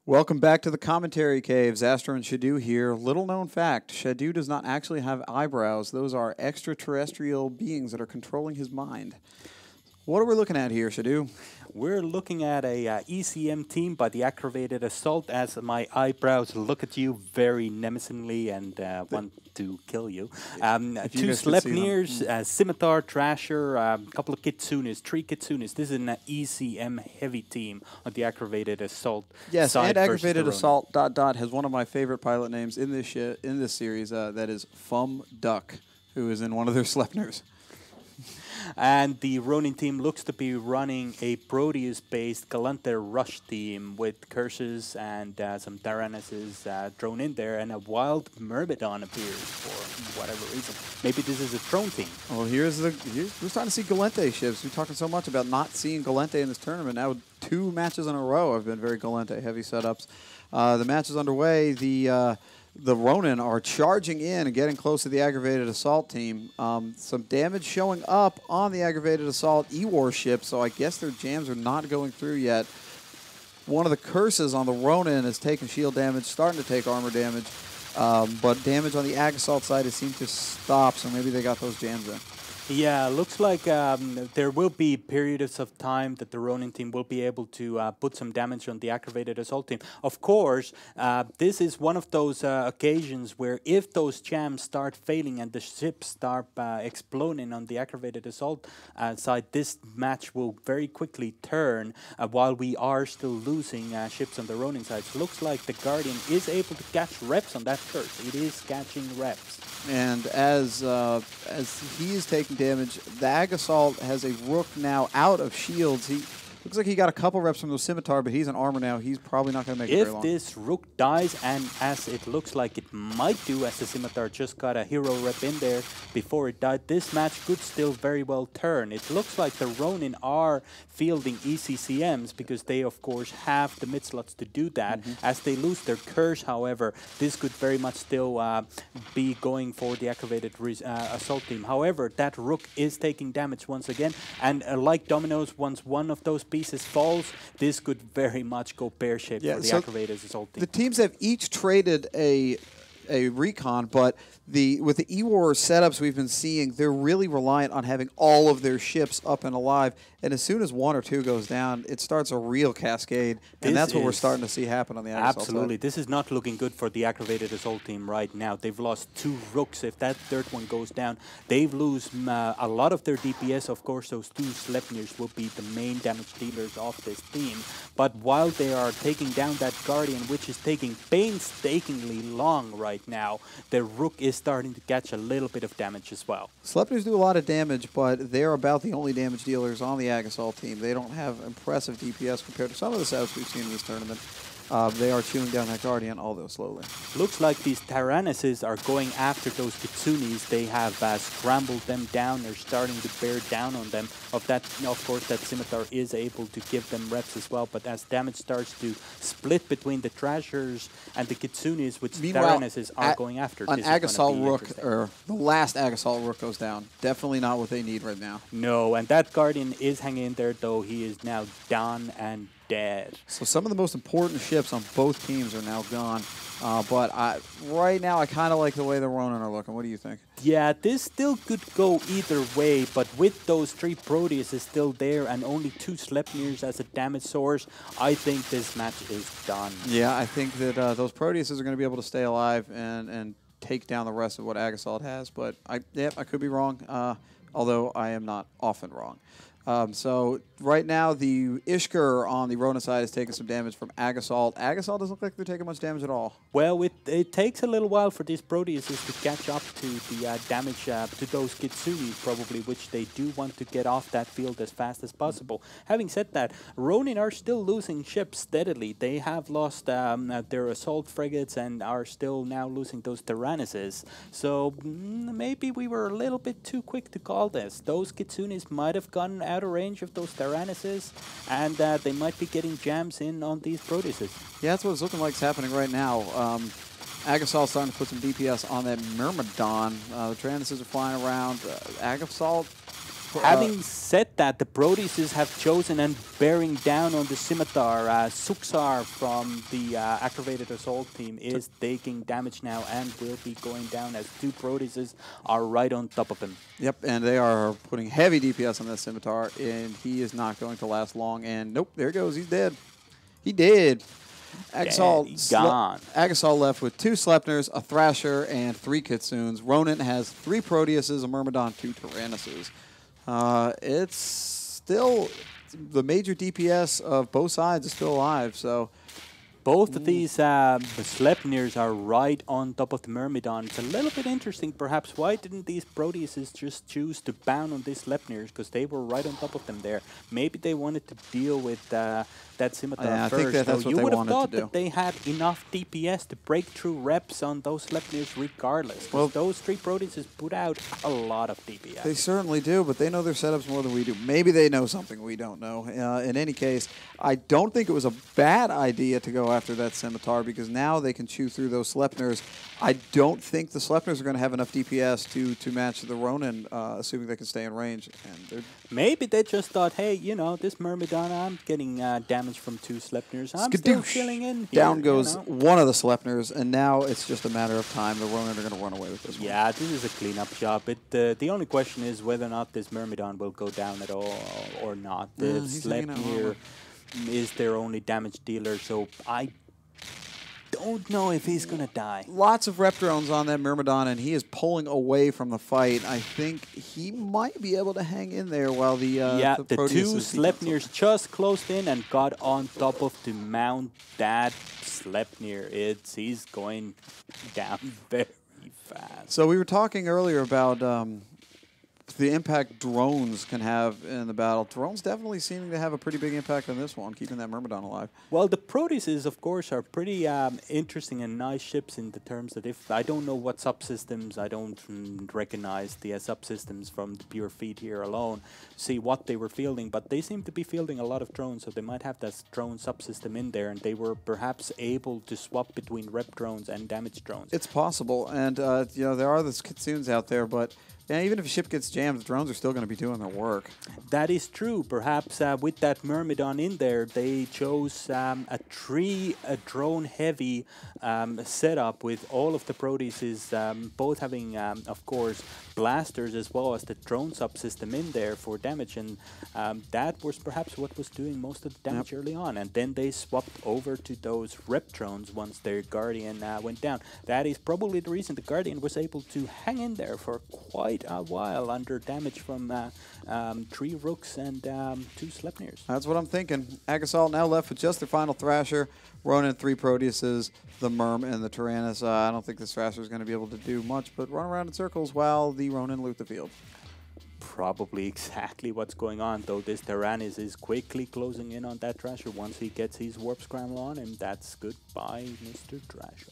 Welcome back to the commentary caves. Astro and Shadu here. Little known fact, Shadu does not actually have eyebrows. Those are extraterrestrial beings that are controlling his mind. What are we looking at here, Shadu? We're looking at a ECM team by the Aggravated Assault as my eyebrows look at you very menacingly and want to kill you. Two Sleipnirs, Scimitar, Thrasher, a couple of Kitsunes, 3 Kitsunes. This is an ECM heavy team on the Aggravated Assault. Yes, and Aggravated Assault ... has one of my favorite pilot names in this series. That is Fum Duck, who is in one of their Sleipnirs. And the R0NIN team looks to be running a Proteus-based Galante Rush team with Curses and some Tyrannuses thrown in there, and a wild Myrmidon appears for whatever reason. Maybe this is a drone team. Well, we're starting to see Galante ships. We're talking so much about not seeing Galante in this tournament. Now 2 matches in a row have been very Galante heavy setups. The match is underway. The R0NIN are charging in and getting close to the Aggravated Assault team. Some damage showing up on the Aggravated Assault E-War ship, so I guess their jams are not going through yet. One of the curses on the R0NIN is taking shield damage, starting to take armor damage, but damage on the Ag Assault side has seemed to stop, so maybe they got those jams in. Yeah, looks like there will be periods of time that the R0NIN team will be able to put some damage on the Aggravated Assault team. Of course, this is one of those occasions where if those jams start failing and the ships start exploding on the Aggravated Assault side, this match will very quickly turn while we are still losing ships on the R0NIN side. So looks like the Guardian is able to catch reps on that curse. It is catching reps. And as he is taking damage, the Ag Assault has a Rook now out of shields. He looks like he got a couple reps from the Scimitar, but he's in armor now. He's probably not going to make it very long. If this Rook dies, and as it looks like it might do, as the Scimitar just got a hero rep in there before it died, this match could still very well turn. It looks like the R0NIN are fielding ECCMs because they, of course, have the mid slots to do that. As they lose their curse, however, this could very much still be going for the Aggravated Assault team. However, that Rook is taking damage once again, and like dominoes, once one of those pieces falls, this could very much go pear-shaped for the Aggravated Assault team. The teams have each traded a recon, but with the E-War setups we've been seeing, they're really reliant on having all of their ships up and alive. And as soon as 1 or 2 goes down, it starts a real cascade, and that's what we're starting to see happen on the Ag Assault Absolutely. side. This is not looking good for the Aggravated Assault team right now. They've lost 2 Rooks. If that 3rd one goes down, they lose a lot of their DPS. Of course, those 2 Sleipnirs will be the main damage dealers of this team. But while they are taking down that Guardian, which is taking painstakingly long right now, the Rook is starting to catch a little bit of damage as well. Sleipnirs do a lot of damage, but they're about the only damage dealers on the Ag Assault team. They don't have impressive DPS compared to some of the setups we've seen in this tournament. They are chewing down that Guardian, although slowly. Looks like these Tyrannuses are going after those Kitsunes. They have scrambled them down. They're starting to bear down on them. Of course, that Scimitar is able to give them reps as well. But as damage starts to split between the Thrashers and the Kitsunes, which Tyrannuses are going after, an Ag Assault Rook, or the last Ag Assault Rook goes down. Definitely not what they need right now. No, and that Guardian is hanging in there, though he is now done and dead. So some of the most important ships on both teams are now gone. But right now, I kind of like the way the R0NIN are looking. What do you think? Yeah, this still could go either way, but with those 3 Proteuses still there and only 2 Sleipnirs as a damage source, I think this match is done. Yeah, I think that those Proteuses are going to be able to stay alive and take down the rest of what Ag Assault has. But I could be wrong, although I am not often wrong. So right now, the Ishkur on the R0NIN side is taking some damage from Ag Assault. Ag Assault doesn't look like they're taking much damage at all. Well, it takes a little while for these Proteuses to catch up to the damage to those Kitsunes, probably, which they do want to get off that field as fast as possible. Having said that, R0NIN are still losing ships steadily. They have lost their assault frigates and are still now losing those Tyrannuses. So maybe we were a little bit too quick to call this. Those Kitsunes might have gone out of range of those Tyrannuses, and they might be getting jams in on these Proteuses. Yeah, that's what it's looking like is happening right now. Ag Assault starting to put some DPS on that Myrmidon. The Tyrannuses are flying around. Ag Assault Having said that, the Proteases have chosen and bearing down on the Scimitar. Suxar from the Aggravated Assault team is taking damage now and will be going down as 2 Proteases are right on top of him. Yep, and they are putting heavy DPS on that Scimitar, and he is not going to last long. And nope, there he goes. He's dead. He did. Gone. Agasol left with 2 Slepners, a Thrasher, and 3 Kitsunes. R0NIN has 3 Proteuses, a Myrmidon, 2 Tyrannuses. It's still the major DPS of both sides is still alive. So both of these Slepnirs are right on top of the Myrmidon. It's a little bit interesting, perhaps. Why didn't these Proteuses just choose to bound on these Slepnirs? Because they were right on top of them there. Maybe they wanted to deal with that Scimitar first. I think that's what you they would have wanted thought to do. that they had enough DPS to break through reps on those Slepnirs regardless. Well, those 3 Proteuses put out a lot of DPS. They certainly do, but they know their setups more than we do. Maybe they know something we don't know. In any case, I don't think it was a bad idea to go after that Scimitar because now they can chew through those Slepners. I don't think the Slepners are going to have enough DPS to match the R0NIN, assuming they can stay in range. And maybe they just thought, hey, you know, this Myrmidon, I'm getting damage from 2 Slepners. I'm still chilling in here. Down goes one of the Slepners, and now it's just a matter of time. The R0NIN are going to run away with this one. Yeah, this is a cleanup job. The only question is whether or not this Myrmidon will go down at all or not. The Slepnir is their only damage dealer, so I don't know if he's going to die. Lots of rep drones on that Myrmidon, and he is pulling away from the fight. I think he might be able to hang in there while the 2 Slepnirs just closed in and got on top of to mount that Slepnir. He's going down very fast. So we were talking earlier about the impact drones can have in the battle. Drones definitely seeming to have a pretty big impact on this one, keeping that Myrmidon alive. Well, the Proteuses, of course, are pretty interesting and nice ships in the terms that if I don't know what subsystems, I don't recognize the subsystems from the pure feed here alone, see what they were fielding, but they seem to be fielding a lot of drones, so they might have that drone subsystem in there, and they were perhaps able to swap between rep drones and damage drones. It's possible, and you know, there are those Kitsunes out there, but yeah, even if a ship gets jammed, the drones are still going to be doing their work. That is true. Perhaps with that Myrmidon in there, they chose a drone-heavy setup with all of the Proteuses, both having, of course, blasters as well as the drone subsystem in there for damage, and that was perhaps what was doing most of the damage early on. And then they swapped over to those rep drones once their Guardian went down. That is probably the reason the Guardian was able to hang in there for quite a while under damage from 3 Rooks and 2 Slepnirs. That's what I'm thinking. Agasol now left with just their final Thrasher, R0NIN, 3 Proteuses, the Myrm, and the Tyrannus. I don't think this Thrasher is going to be able to do much but run around in circles while the R0NIN loot the field. Probably exactly what's going on, though. This Tyrannus is quickly closing in on that Thrasher. Once he gets his Warp Scramble on him, that's goodbye, Mr. Thrasher.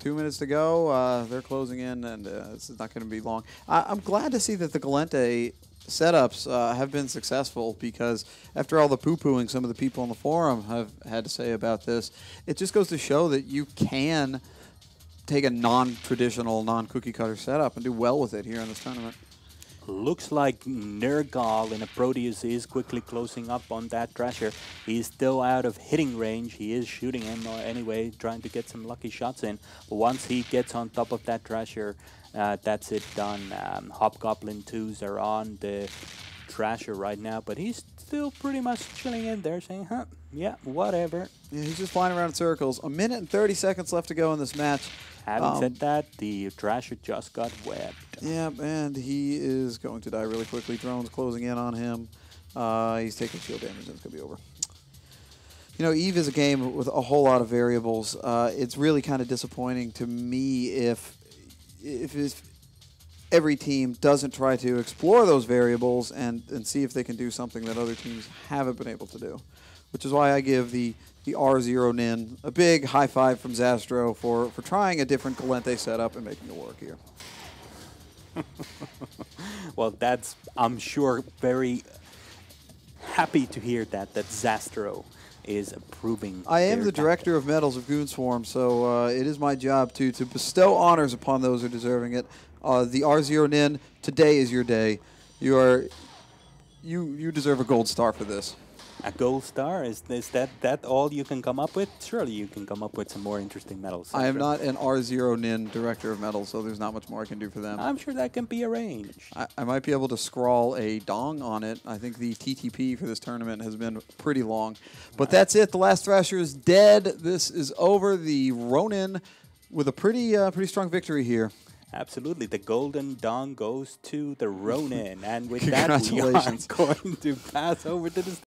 2 minutes to go. They're closing in, and this is not going to be long. I'm glad to see that the Gallente setups have been successful, because after all the poo-pooing some of the people on the forum have had to say about this, it just goes to show that you can take a non-traditional, non-cookie cutter setup and do well with it here in this tournament. Looks like Nergal in a Proteus is quickly closing up on that Thrasher. He's still out of hitting range. He is shooting him anyway, trying to get some lucky shots in. Once he gets on top of that Thrasher, that's it done. Hobgoblin 2s are on the Thrasher right now, but he's still pretty much chilling in there saying, huh, yeah, whatever. Yeah, he's just flying around in circles. 1 minute and 30 seconds left to go in this match. Having said that, the Thrasher just got webbed. Yeah, and he is going to die really quickly. Drones closing in on him. He's taking shield damage, and it's going to be over. You know, EVE is a game with a whole lot of variables. It's really kind of disappointing to me if every team doesn't try to explore those variables and see if they can do something that other teams haven't been able to do. Which is why I give the R0NIN a big high five from Zastro for trying a different Gallente setup and making it work here. Well, that's, I'm sure, very happy to hear that Zastro is approving. I am the director of medals of Goonswarm, so it is my job to bestow honors upon those who are deserving it. The R0NIN, today is your day. You are you deserve a gold star for this. A gold star? Is that all you can come up with? Surely you can come up with some more interesting medals. I am not an R0NIN director of medals, so there's not much more I can do for them. I'm sure that can be arranged. I might be able to scrawl a dong on it. I think the TTP for this tournament has been pretty long. But that's it. The last Thrasher is dead. This is over. The R0NIN with a pretty strong victory here. Absolutely. The golden dong goes to the R0NIN. And with that, we are Congratulations. going to pass over to the